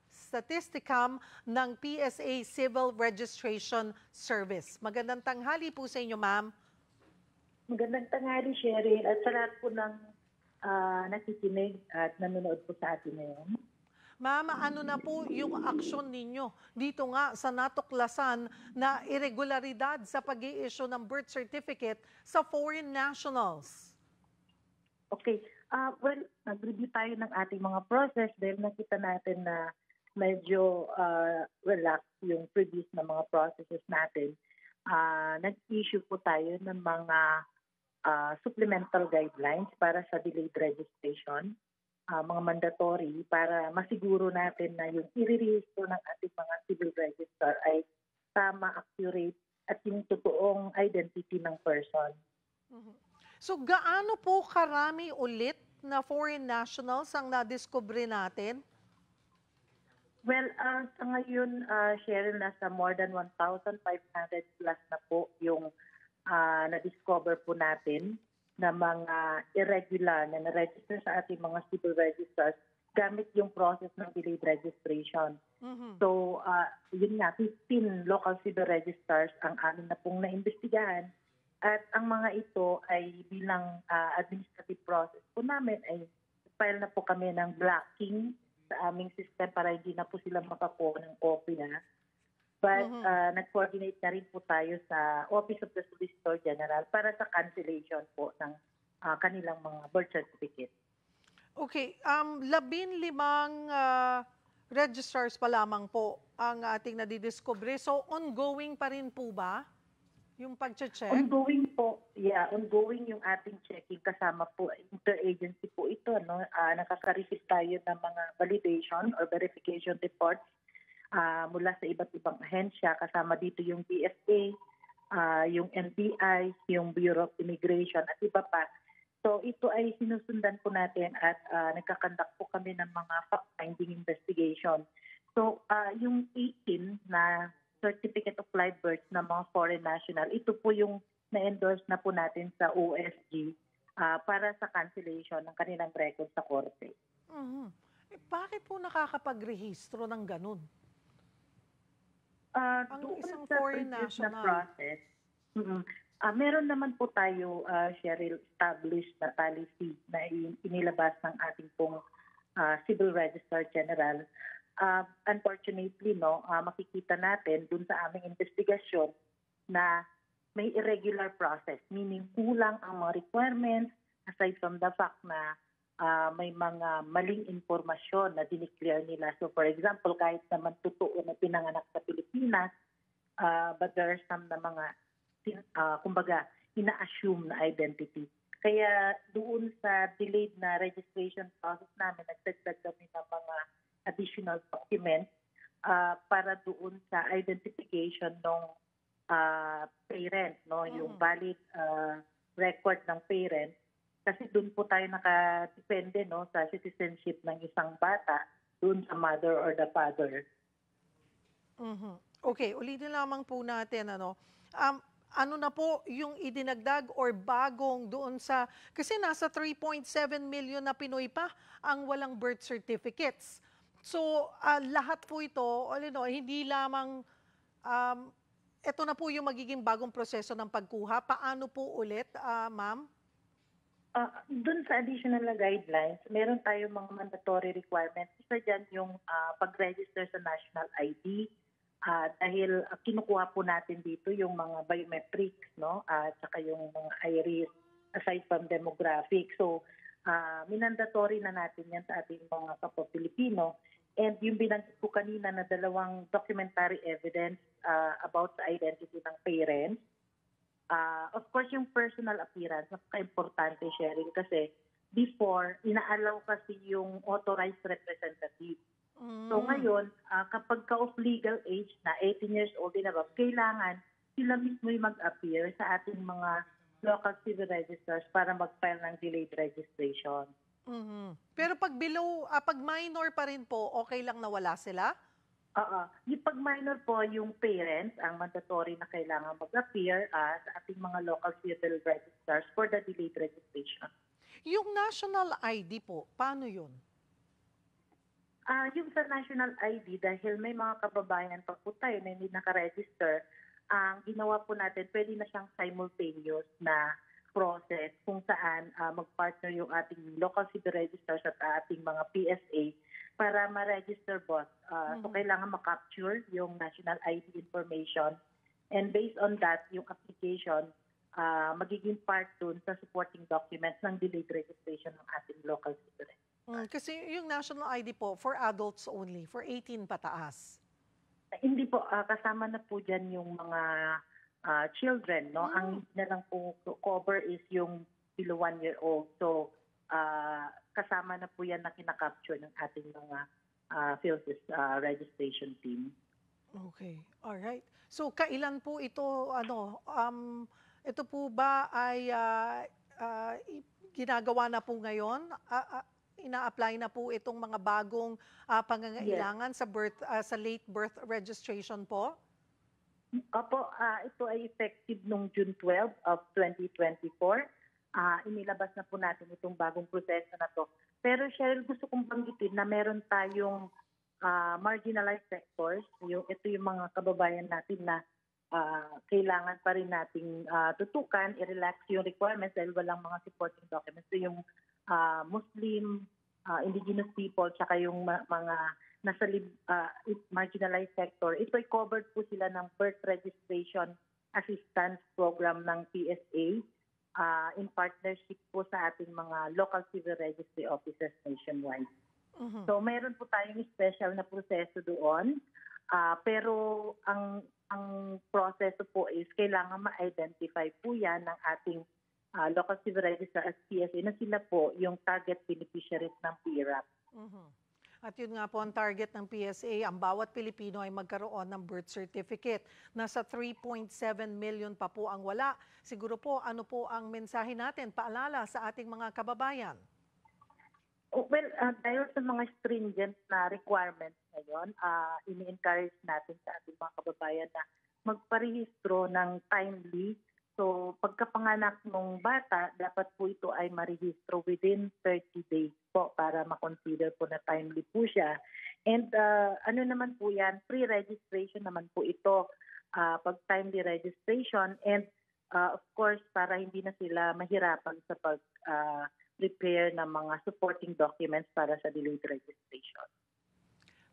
ng PSA Civil Registration Service. Magandang tanghali po sa inyo, ma'am. Magandang tanghali, Sherry, at sa lahat po ng nakikinig at nanonood po sa atin ngayon. Ma'am, ano na po yung aksyon ninyo dito nga sa natuklasan na irregularidad sa pag-i-issue ng birth certificate sa foreign nationals? Okay. Well, nag-review tayo ng ating mga process dahil nakita natin na medyo relax yung previous na mga processes natin. Nag-issue po tayo ng mga supplemental guidelines para sa delayed registration. mga mandatory para masiguro natin na yung i-rehistro ng ating mga civil register ay tama, accurate, at yung totoong identity ng person. So gaano po karami ulit na foreign nationals ang nadiskubre natin? Well, sa ngayon, Cheryl, nasa more than 1,500 plus na po yung na-discover po natin na mga irregular na na-register sa ating mga civil registers gamit yung process ng delayed registration. So, yun nga, 15 local civil registers ang amin na pong naimbestigahan. At ang mga ito ay bilang administrative process po namin ay file na po kami ng blocking sa aming system para hindi na po sila makakuha ng kopya. But nag-coordinate na rin po tayo sa Office of the Solicitor General para sa cancellation po ng kanilang mga birth certificate. Okay, 15 registrars pa lamang po ang ating nadidiscover. So ongoing pa rin po ba yung pag-check? Ongoing po, ongoing yung ating checking. Kasama po, interagency po ito. No? Nakaka-receive tayo ng mga validation or verification reports mula sa iba't ibang ahensya. Kasama dito yung BFA, yung NBI, yung Bureau of Immigration at iba pa. So ito ay sinusundan po natin at nagkakandak po kami ng mga fact-finding investigation. So yung 18 na Certificate of Live Birth ng mga foreign national, ito po yung na-endorse na po natin sa OSG para sa cancellation ng kanilang record sa korte. Bakit po nakakapag-rehistro ng ganun? Ang isang foreign national process, meron naman po tayo, Cheryl, established na policy na inilabas ng ating pong Civil Registrar General. Unfortunately, makikita natin dun sa aming investigasyon na may irregular process, meaning kulang ang mga requirements aside from the fact na may mga maling informasyon na dineclare nila. So for example, kahit naman totoo na pinanganak sa Pilipinas, but there are some na mga kumbaga, ina-assume na identity. Kaya doon sa delayed na registration process namin, nagdagdag kami ng mga additional documents para doon sa identification ng parent, yung valid record ng parent. Kasi doon po tayo nakadepende sa citizenship ng isang bata doon sa mother or the father. Okay, ulitin lamang po natin. Ano na po yung idinagdag or bagong doon sa, kasi nasa 3.7 million na Pinoy pa ang walang birth certificates. So lahat po ito, hindi lamang, ito na po yung magiging bagong proseso ng pagkuha. Paano po ulit, ma'am? Doon sa additional na guidelines, meron tayong mga mandatory requirements. Isa dyan yung pag-register sa national ID. Dahil kinukuha po natin dito yung mga biometrics, at saka yung mga iris aside from demographic. So, minandatory na natin yan sa ating mga kapwa-Pilipino. And yung binanggit ko kanina na 2 documentary evidence about the identity ng parents. Of course, yung personal appearance, napaka-importante, sharing, kasi before, inaalaw kasi yung authorized representative. So ngayon, kapag ka-of legal age na 18 years old and above, kailangan sila mismo yung mag-appear sa ating mga local civil registers para mag-file ng delayed registration. Pero pag below, pag minor pa rin po, okay lang na wala sila? Yung pag minor po, yung parents, ang mandatory na kailangan mag-appear sa ating mga local civil registers for the delayed registration. Yung national ID po, paano yun? Yung sa national ID, dahil may mga kababayan pa po tayo na hindi nakaregister, ang ginawa po natin, pwede na siyang simultaneous na process kung saan mag-partner yung ating local civil registers at ating mga PSA para ma-register both. So kailangan ma-capture yung national ID information, and based on that, yung application magiging part dun sa supporting documents ng delayed registration ng ating local civil registers. Kasi yung national ID po, for adults only, for 18 pataas. Hindi po, kasama na po dyan yung mga children, Ang na lang po cover is yung below 1 year old. So, kasama na po yan na kinakapture ng ating mga PhilSys registration team. Okay, all right. So kailan po ito ito po ba ay ginagawa na po ngayon? Ina-apply na po itong mga bagong pangangailangan sa late birth registration po? Opo, ito ay effective noong June 12 of 2024. Inilabas na po natin itong bagong proseso na to. Pero Cheryl, gusto kong banggitin na meron tayong marginalized sectors. Ito yung mga kababayan natin na kailangan pa rin nating tutukan, i-relax yung requirements dahil walang mga supporting documents. So yung Muslim, indigenous people, tsaka yung mga nasa marginalized sector, ito ay covered po sila ng birth registration assistance program ng PSA in partnership po sa ating mga local civil registry offices nationwide. So meron po tayong special na proseso doon, pero ang proseso po is kailangan ma-identify po yan ng ating local civil registrar at PSA na sila po yung target beneficiaries ng PIRAP. At yun nga po ang target ng PSA, ang bawat Pilipino ay magkaroon ng birth certificate. Nasa 3.7 million pa po ang wala. Siguro po, ano po ang mensahe natin, paalala sa ating mga kababayan? Well, dahil sa mga stringent na requirements ngayon, ini-encourage natin sa ating mga kababayan na magparehistro ng timely. So, pagkapanganak ng bata, dapat po ito ay marehistro within 30 days po para makonsider po na timely po siya. And ano naman po yan, pre-registration naman po ito pag timely registration. And of course, para hindi na sila mahirapan sa pag-prepare ng mga supporting documents para sa delayed registration.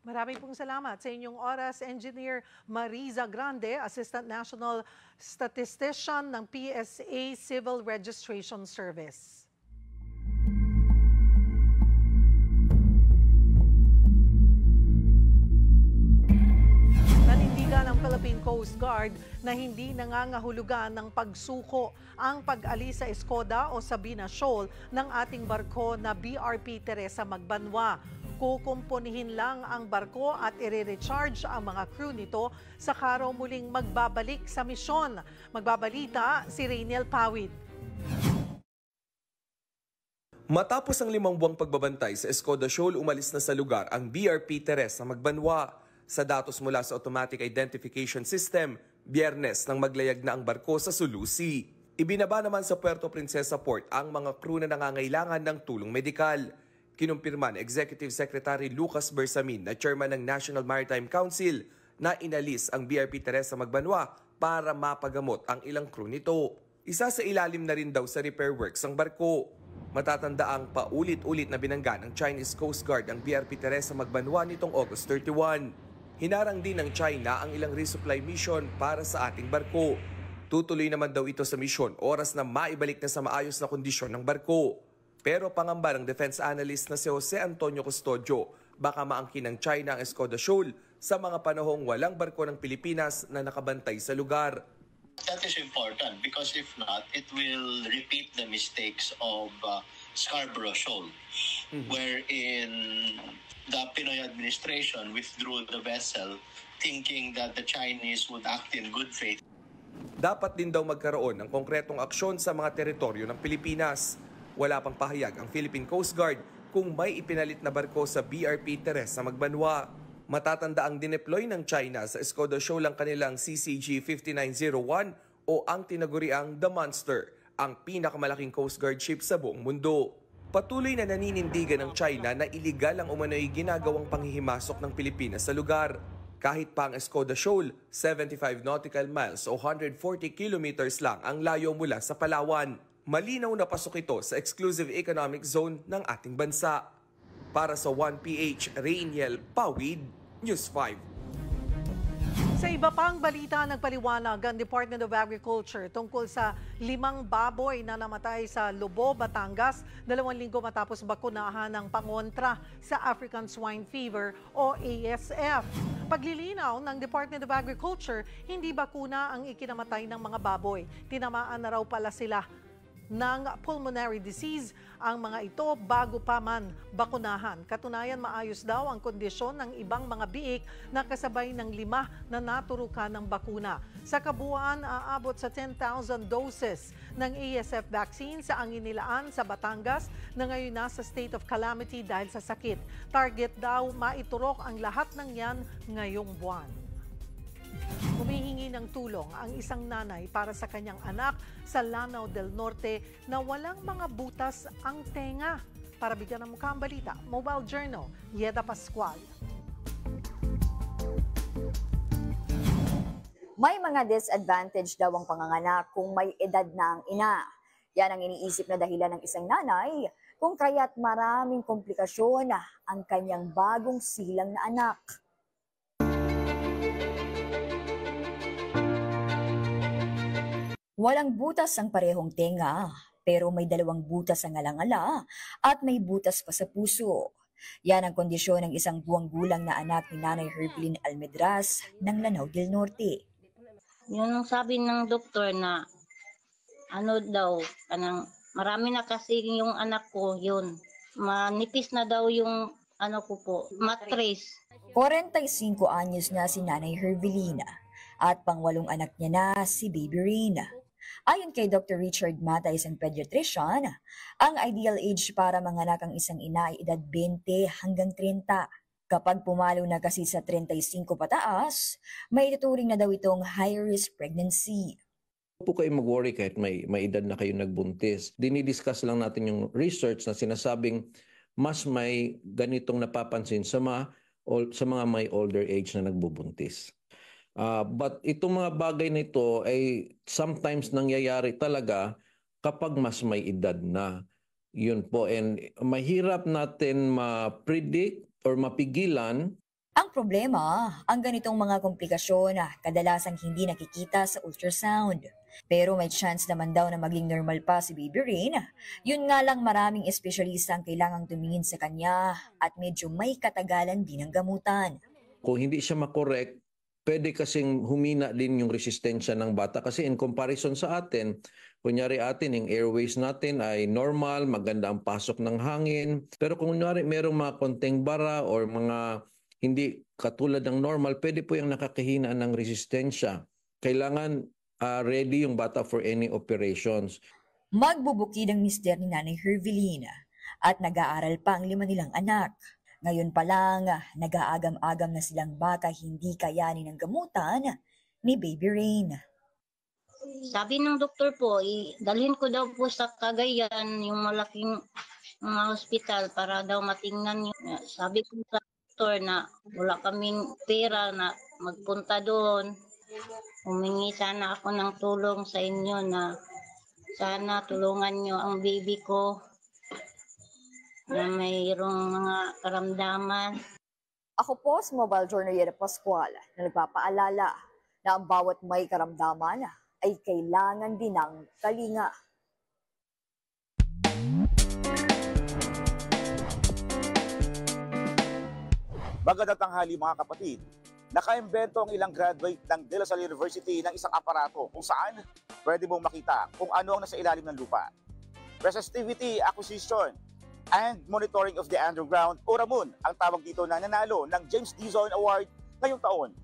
Maraming pong salamat sa inyong oras, Engineer Mariza Grande, Assistant National Statistician ng PSA Civil Registration Service. Nanindigan ng Philippine Coast Guard na hindi nangangahulugan ng pagsuko ang pag-alis sa Escoda o Sabina Shoal ng ating barko na BRP Teresa Magbanwa. Kukumpunihin lang ang barko at i-recharge ang mga crew nito saka raw muling magbabalik sa misyon. Magbabalita si Rainiel Pawid. Matapos ang 5 buwang pagbabantay sa Escoda Shoal, umalis na sa lugar ang BRP Teresa Magbanwa. Sa datos mula sa Automatic Identification System, Biyernes nang maglayag na ang barko sa Sulu Sea. Ibinaba naman sa Puerto Princesa Port ang mga crew na nangangailangan ng tulong medikal. Kinumpirma ni Executive Secretary Lucas Bersamin na chairman ng National Maritime Council na inalis ang BRP Teresa Magbanwa para mapagamot ang ilang crew nito. Isa sa ilalim na rin daw sa repair works ang barko. Matatanda ang paulit-ulit na binangga ng Chinese Coast Guard ang BRP Teresa Magbanwa nitong August 31. Hinarang din ng China ang ilang resupply mission para sa ating barko. Tutuloy naman daw ito sa misyon oras na maibalik na sa maayos na kondisyon ng barko. Pero pangamba ng defense analyst na si Jose Antonio Custodio, baka maangkin ng China ang Escoda Shoal sa mga panahong walang barko ng Pilipinas na nakabantay sa lugar. That is important because if not, it will repeat the mistakes of Scarborough Shoal, wherein the Pinoy administration withdrew the vessel thinking that the Chinese would act in good faith. Dapat din daw magkaroon ng konkretong aksyon sa mga teritoryo ng Pilipinas. Wala pang pahayag ang Philippine Coast Guard kung may ipinalit na barko sa BRP Teresa Magbanwa. Matatanda ang dineploy ng China sa Escoda Shoal ang kanilang CCG-5901 o ang tinaguriang The Monster, ang pinakamalaking Coast Guard ship sa buong mundo. Patuloy na naninindigan ng China na iligal ang umano'y ginagawang panghihimasok ng Pilipinas sa lugar. Kahit pa ang Escoda Shoal, 75 nautical miles o 140 kilometers lang ang layo mula sa Palawan. Malinaw na pasok ito sa exclusive economic zone ng ating bansa. Para sa 1PH, Rainiel Pawid, News 5. Sa iba pang balita, nagpaliwanag ang Department of Agriculture tungkol sa 5 baboy na namatay sa Lobo, Batangas 2 linggo matapos bakunahan ng pangontra sa African Swine Fever o ASF. Paglilinaw ng Department of Agriculture, hindi bakuna ang ikinamatay ng mga baboy. Tinamaan na raw pala sila ng pulmonary disease ang mga ito bago pa man bakunahan. Katunayan, maayos daw ang kondisyon ng ibang mga biik na kasabay ng 5 na naturukan ng bakuna. Sa kabuuan, aabot sa 10,000 doses ng ASF vaccine sa ang inilaan sa Batangas na ngayon nasa state of calamity dahil sa sakit. Target daw maiturok ang lahat ng yan ngayong buwan. Humihingi ng tulong ang isang nanay para sa kanyang anak sa Lanao del Norte na walang mga butas ang tenga. Para bigyan ng mukha ang balita, Mobile Journal, Yeda Pascual. May mga disadvantage daw ang panganganak kung may edad na ang ina. Yan ang iniisip na dahilan ng isang nanay kung kaya't maraming komplikasyon ang kanyang bagong silang na anak. Walang butas ang parehong tenga, pero may 2 butas ang alangala at may butas pa sa puso. Yan ang kondisyon ng isang buwang gulang na anak ni Nanay Herveline Almedras ng Lanao del Norte. Yun ang sabi ng doktor na marami na kasi yung anak ko, yun. Manipis na daw yung mattress. 45 anyos na si Nanay Herveline at pang-8 anak niya na si Baby Rain. Ayon kay Dr. Richard Mata, isang pediatrician, ang ideal age para manganak ang isang ina ay edad 20 hanggang 30. Kapag pumalo na kasi sa 35 pataas, may ituturing na daw itong high-risk pregnancy. Huwag po kayo mag-worry kahit may edad na kayo nagbuntis. Dinidiscuss lang natin yung research na sinasabing mas may ganitong napapansin sa mga may older age na nagbubuntis. But itong mga bagay na ito ay sometimes nangyayari talaga kapag mas may edad na. Yun po. And mahirap natin ma-predict or mapigilan. Ang problema, ang ganitong mga komplikasyon kadalasang hindi nakikita sa ultrasound. Pero may chance naman daw na maging normal pa si Baby Rain. Yun nga lang, maraming espesyalista ang kailangang tumingin sa kanya at medyo may katagalan din ang gamutan. Kung hindi siya makorek, pwede kasing humina din yung resistensya ng bata kasi in comparison sa atin, kunyari atin, yung airways natin ay normal, maganda ang pasok ng hangin. Pero kung kunyari merong mga konting bara or mga hindi katulad ng normal, pwede po yung nakakahina ng resistensya. Kailangan ready yung bata for any operations. Magbubukid ang mister ni Nanay Herveline at nag-aaral pa ang 5 nilang anak. Ngayon pa lang, nag-aagam-agam na silang baka hindi kayanin ng gamutan ni Baby Rain. Sabi ng doktor po, dalhin ko daw po sa Cagayan, yung malaking mga hospital para daw matingnan yun. Sabi ko sa doktor na wala kaming pera na magpunta doon. Humingi sana ako ng tulong sa inyo na sana tulungan nyo ang baby ko na mayroong mga karamdaman. Ako po si Mobile Journal Yeda Pascual na nagpapaalala na ang bawat may karamdaman ay kailangan din ng kalinga. Magandang tanghali mga kapatid. Nakaimbento ang ilang graduate ng De La Salle University ng isang aparato kung saan pwede mong makita kung ano ang nasa ilalim ng lupa. Resistivity Acquisition and Monitoring of the Underground o RAMON ang tawag dito na nanalo ng James D. Zorn Award ngayong taon.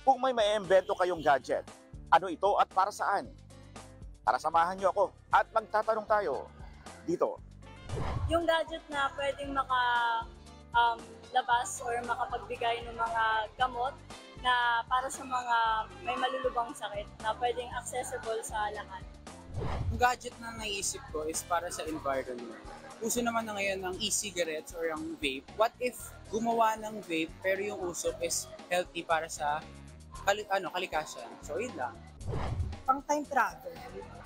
Kung may maimbento kayong gadget, ano ito at para saan? Tara samahan niyo ako at magtatanong tayo dito. Yung gadget na pwedeng labas or makapagbigay ng mga gamot na para sa mga may malulubang sakit na pwedeng accessible sa lahat. Yung gadget na naisip ko is para sa environment. Uso naman na ngayon ng e-cigarettes or ang vape. What if gumawa ng vape pero yung usok is healthy para sa kalikasan? So yun lang. Pang time travel.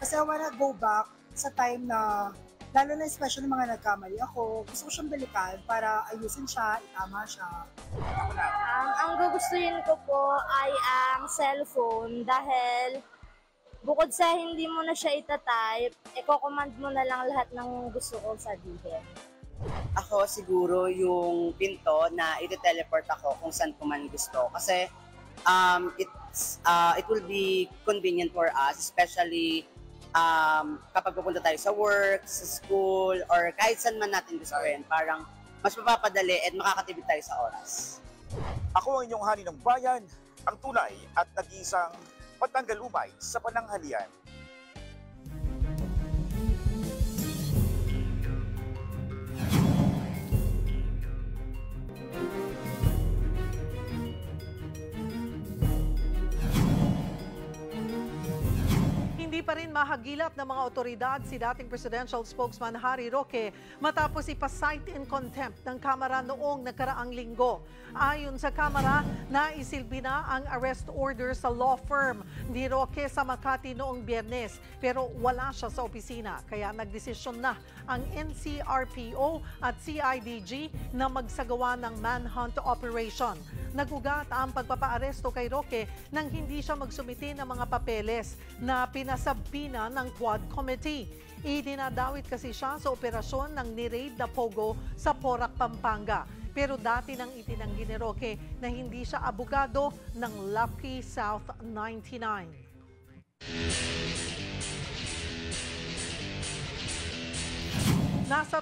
Kasi I wanna go back sa time na, lalo na especially mga nagkamali ako, gusto ko siyang balikan para ayusin siya, itama siya. Ang gugustuhin ko po ay ang cellphone dahil bukod sa hindi mo na siya itatype, i-command mo na lang lahat ng gusto ko sabihin. Ako siguro yung pinto na iti-teleport ako kung saan ko man gusto. Kasi it will be convenient for us, especially kapag pupunta tayo sa work, sa school, or kahit saan man natin gustuin, parang mas mapapadali at makakatipid tayo sa oras. Ako ang inyong hani ng bayan, ang tunay at nag-iisang patanggal-umay sa pananghalian. Hindi pa rin mahagilap ng mga otoridad si dating presidential spokesman Harry Roque matapos ipa-cite in contempt ng Kamara noong nakaraang linggo. Ayon sa Kamara, naisilbi na ang arrest order sa law firm ni Roque sa Makati noong Biyernes pero wala siya sa opisina kaya nagdesisyon na ang NCRPO at CIDG na magsagawa ng manhunt operation. Nagugat ang pagpapaaresto kay Roque nang hindi siya magsumiti ng mga papeles na pinasabina ng Quad Committee. Idinadawit kasi siya sa operasyon ng ni-raid na Pogo sa Porac, Pampanga. Pero dati nang itinanggi ni Roque na hindi siya abogado ng Lucky South 99. Nasa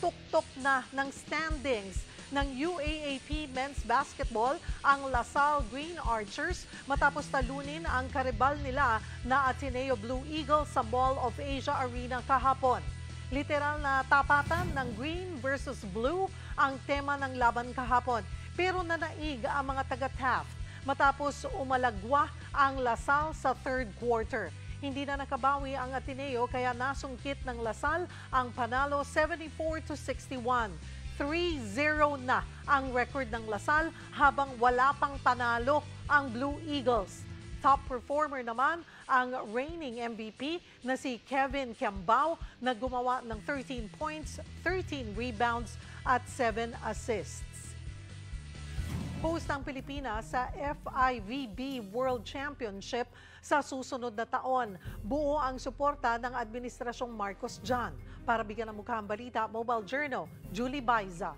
tuktok na ng standings ng UAAP Men's Basketball ang LaSalle Green Archers matapos talunin ang karibal nila na Ateneo Blue Eagles sa Mall of Asia Arena kahapon. Literal na tapatan ng Green versus Blue ang tema ng laban kahapon pero nanaig ang mga taga-Taft matapos umalagwa ang LaSalle sa third quarter. Hindi na nakabawi ang Ateneo kaya nasungkit ng LaSalle ang panalo 74-61. 3-0 na ang record ng LaSalle habang wala pang panalo ang Blue Eagles. Top performer naman ang reigning MVP na si Kevin Kiambao na gumawa ng 13 points, 13 rebounds at 7 assists. Host ang Pilipinas sa FIVB World Championship sa susunod na taon. Buo ang suporta ng Administrasyong Marcos dyan. Para bigyan ng mukha ang balita, Mobile Journal, Julie Baiza.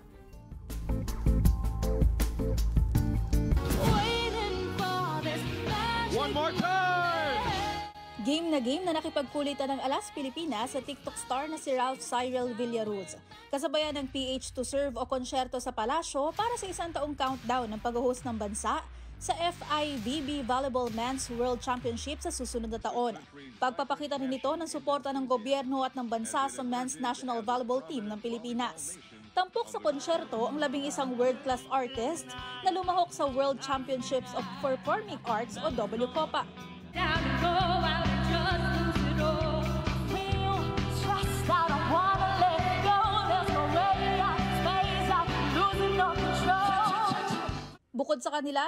One more time! Game na nakipagkulitan ng Alas Pilipinas sa TikTok star na si Ralph Cyril Villaruz. Kasabayan ng PH to Serve o konsyerto sa palasyo para sa isang taong countdown ng pag-host ng bansa sa FIVB Volleyball Men's World Championship sa susunod na taon. Pagpapakita rin ito ng suporta ng gobyerno at ng bansa sa Men's National Volleyball Team ng Pilipinas. Tampok sa konsyerto ang 11 world-class artist na lumahok sa World Championships of Performing Arts o WCOPA. Bukod sa kanila,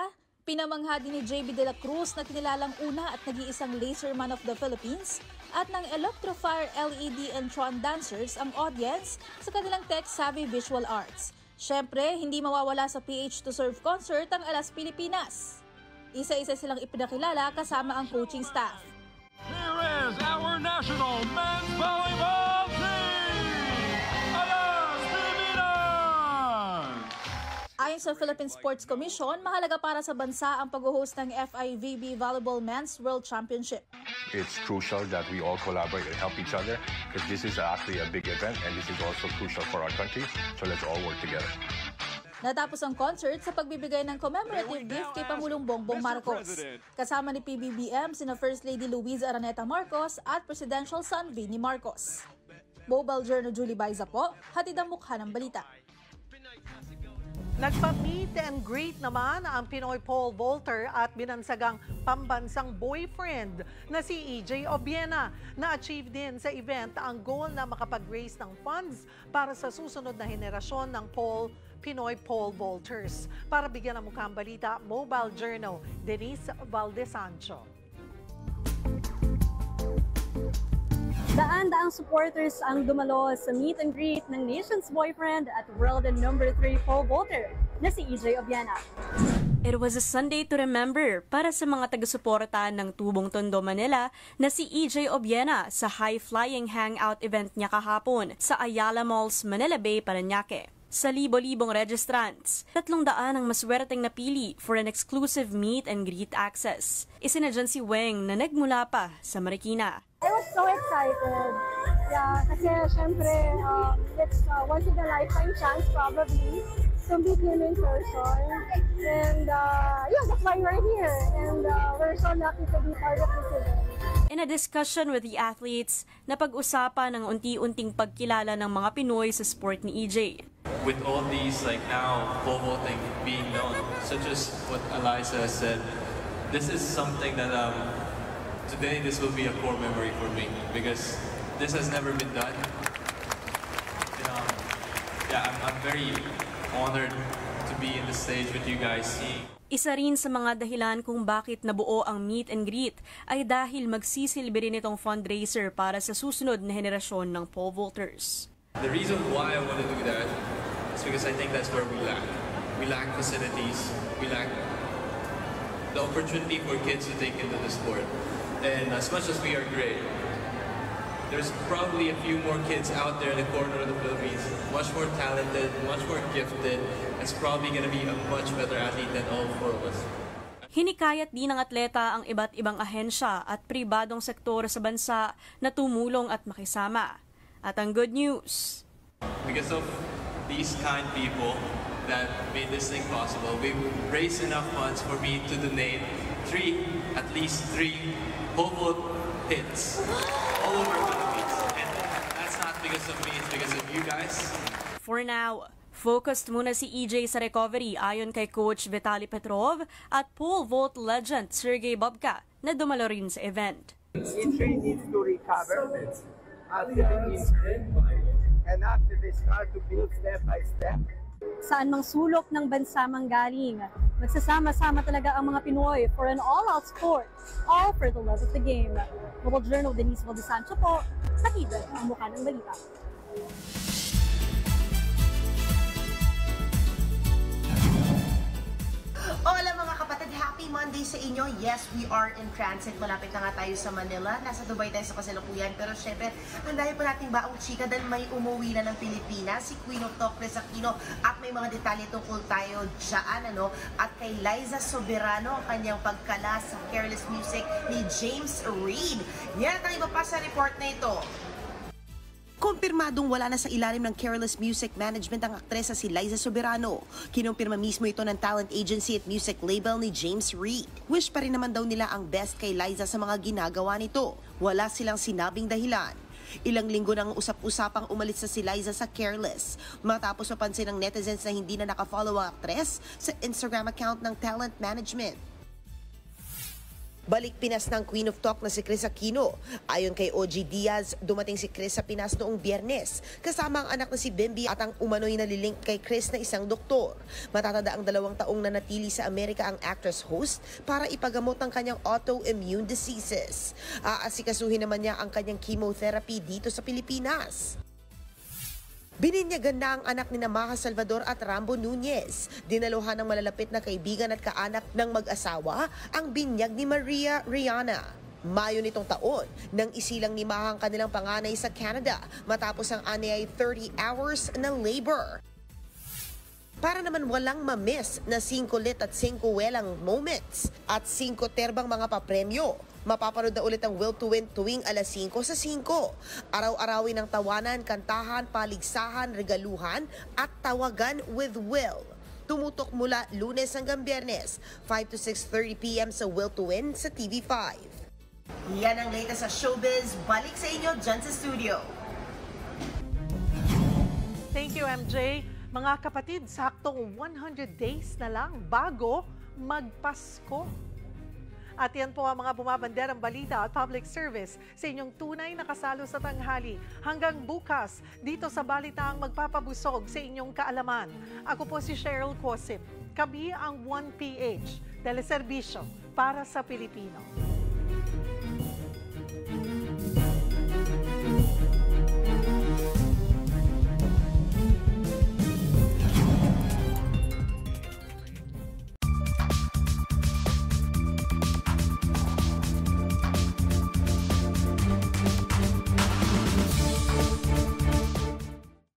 pinamangha din ni JB De La Cruz na kinilalang una at nag-iisang laserman of the Philippines at ng Electrofire LED and Tron dancers ang audience sa kanilang tech-savvy visual arts. Siyempre, hindi mawawala sa PH to Serve concert ang Alas Pilipinas. Isa-isa silang ipinakilala kasama ang coaching staff. Here is our national men's volleyball team! Alas Pilipinas! Ayon sa Philippine Sports Commission, mahalaga para sa bansa ang pag-host ng FIVB Volleyball Men's World Championship. It's crucial that we all collaborate and help each other because this is actually a big event and this is also crucial for our country. So let's all work together. Natapos ang concert sa pagbibigay ng commemorative gift kay Pangulong Bongbong Marcos. Kasama ni PBBM sina First Lady Luisa Araneta Marcos at Presidential son Vinnie Marcos. Mobile Journal Julie Baiza po, hatid ang mukha ng balita. Nagpa-meet and greet naman ang Pinoy pole vaulter at binansagang pambansang boyfriend na si EJ Obiena. Na-achieve din sa event ang goal na makapag-raise ng funds para sa susunod na henerasyon ng Pinoy pole vaulters. Para bigyan ng mukhang balita, Mobile Journal, Denise Valdesancho. Daan-daang supporters ang dumalo sa meet and greet ng nation's boyfriend at world and number 3 pole vaulter na si EJ Obiena. It was a Sunday to remember para sa mga taga-suporta ng Tubong Tondo, Manila na si EJ Obiena sa high-flying hangout event niya kahapon sa Ayala Malls, Manila Bay, Parañaque. Sa libo-libong registrants, 300 ang maswerteng napili for an exclusive meet and greet access. Isinadyan si Weng na nagmula pa sa Marikina. I was so excited. Yeah, kasi syempre, it's once in a lifetime chance probably to meet him in person. And yeah, that's why we're here. And we're so lucky to be part of this event. In a discussion with the athletes, napag-usapan ang unti-unting pagkilala ng mga Pinoy sa sport ni EJ. With all these, like now, pole vaulting being known, such as what Eliza said, this is something that today this will be a core memory for me because this has never been done. And, yeah, I'm very honored to be in the stage with you guys. Isa rin sa mga dahilan kung bakit nabuo ang meet and greet ay dahil magsisilbi rin itong fundraiser para sa susunod na henerasyon ng pole vaulters. The reason why I want to do that is because I think that's where we lack. We lack facilities. We lack the opportunity for kids to take into the sport. And as much as we are great, there's probably a few more kids out there in the corner of the Philippines, much more talented, much more gifted, and is probably going to be a much better athlete than all four of us. Hinikayat din ng atleta ang iba't ibang ahensya at pribadong sektor sa bansa na tumulong at makisama. At ang good news, because of these kind people that made this thing possible, we've raised enough funds for me to donate at least three pole vault hits all over the Philippines. And that's not because of me, it's because of you guys. For now, focused muna si EJ sa recovery ayon kay Coach Vitaly Petrov at pole vault legend Sergey Bubka na dumalo rin sa event. EJ needs to recover and after they start to build step by step. Saan mang sulok ng bansa manggaling, magsasama-sama talaga ang mga Pinoy for an all-out sport, all for the love of the game. Global Journal, Denise Valdesancho po, hatid ang mukha ng balita. Hola mga kapatid, happy Monday sa inyo. Yes, we are in transit. Malapit na nga tayo sa Manila. Nasa Dubai tayo sa kasalukuyan. Pero syempre, ang dahil pa nating baong chika dahil may umuwi na ng Pilipinas, si Queen of Talk, Chris Aquino, at may mga detalye tungkol tayo dyan, at kay Liza Soberano, ang kanyang pagkala sa Careless Music ni James Reid. Yan ang iba pa sa report na ito. Kumpirmadong wala na sa ilalim ng Careless Music Management ang aktresa si Liza Soberano. Kinumpirma mismo ito ng talent agency at music label ni James Reid. Wish pa rin naman daw nila ang best kay Liza sa mga ginagawa nito. Wala silang sinabing dahilan. Ilang linggo nang usap-usapang umalis na si Liza sa Careless matapos mapansin ng netizens na hindi na nakafollow ang aktres sa Instagram account ng talent management. Balik Pinas ng Queen of Talk na si Chris Aquino. Ayon kay OG Diaz, dumating si Chris sa Pinas noong Biyernes. Kasama ang anak na si Bimbi at ang umano'y nalilink kay Chris na isang doktor. Matatanda ang 2 taong na natili sa Amerika ang actress host para ipagamot ang kanyang autoimmune diseases. Aasikasuhin naman niya ang kanyang chemotherapy dito sa Pilipinas. Bininyagan na ang anak ni Maha Salvador at Rambo Nunez. Dinaluhan ng malalapit na kaibigan at kaanak ng mag-asawa ang binyag ni Maria Rihanna. Mayo nitong taon, nang isilang ni Maha ang kanilang panganay sa Canada matapos ang anyay 30 hours na labor. Para naman walang mamiss na 5 lit at 5 welang moments at 5 terbang mga papremyo. Mapapanood na ulit ang Will to Win tuwing alas 5 sa 5. Araw-arawin ng tawanan, kantahan, paligsahan, regaluhan at tawagan with Will. Tumutok mula Lunes hanggang Biyernes, 5 to 6:30 p.m. sa Will to Win sa TV5. Yan ang latest sa showbiz. Balik sa inyo dyan sa studio. Thank you, MJ. Mga kapatid, saktong 100 days na lang bago magpasko. At yan po ang mga bumabanderang balita at public service sa inyong tunay na kasalo sa tanghali. Hanggang bukas, dito sa Balitaang magpapabusog sa inyong kaalaman. Ako po si Cheryl Cosip. Kami ang 1PH, teleserbisyo para sa Pilipino.